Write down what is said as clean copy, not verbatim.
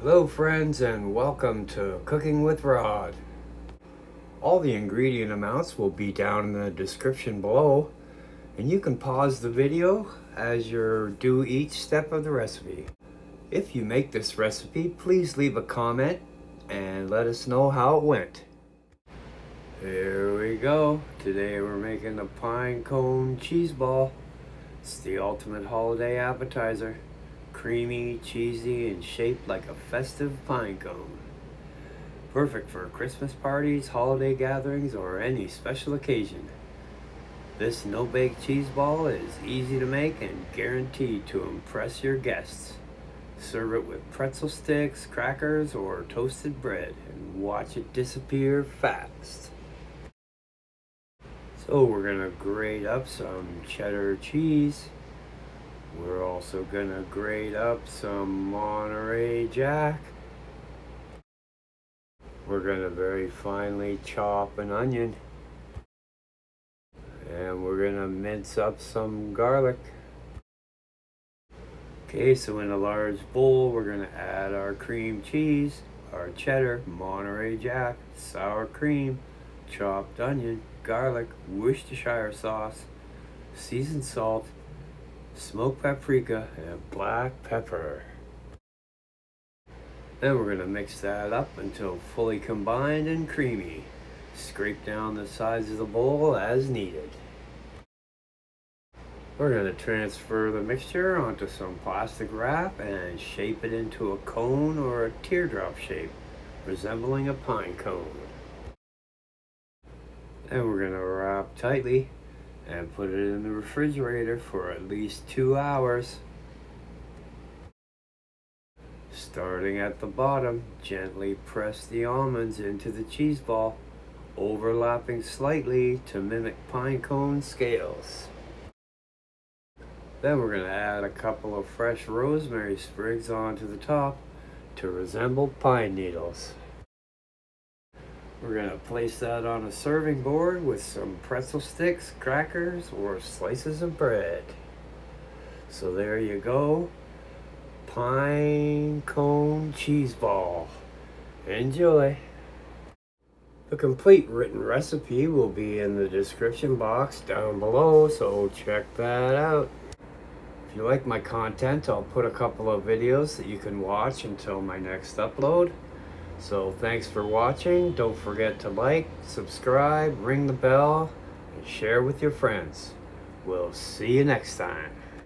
Hello friends and welcome to Cooking with Rod. All the ingredient amounts will be down in the description below, and you can pause the video as you do each step of the recipe. If you make this recipe, please leave a comment and let us know how it went. Here we go. Today we're making the pine cone cheese ball. It's the ultimate holiday appetizer. Creamy, cheesy, and shaped like a festive pine cone. Perfect for Christmas parties, holiday gatherings, or any special occasion. This no-bake cheese ball is easy to make and guaranteed to impress your guests. Serve it with pretzel sticks, crackers, or toasted bread, and watch it disappear fast. So we're gonna grate up some cheddar cheese. We're also gonna grate up some Monterey Jack. We're gonna very finely chop an onion. And we're gonna mince up some garlic. Okay, so in a large bowl, we're gonna add our cream cheese, our cheddar, Monterey Jack, sour cream, chopped onion, garlic, Worcestershire sauce, seasoned salt, smoked paprika, and black pepper. Then we're going to mix that up until fully combined and creamy. Scrape down the sides of the bowl as needed. We're going to transfer the mixture onto some plastic wrap and shape it into a cone or a teardrop shape, resembling a pine cone. Then we're going to wrap tightly and put it in the refrigerator for at least 2 hours. Starting at the bottom, gently press the almonds into the cheese ball, overlapping slightly to mimic pine cone scales. Then we're going to add a couple of fresh rosemary sprigs onto the top to resemble pine needles. We're going to place that on a serving board with some pretzel sticks, crackers, or slices of bread. So there you go, pine cone cheese ball. Enjoy! The complete written recipe will be in the description box down below, so check that out. If you like my content, I'll put a couple of videos that you can watch until my next upload. So thanks for watching. Don't forget to like, subscribe, ring the bell, and share with your friends. We'll see you next time.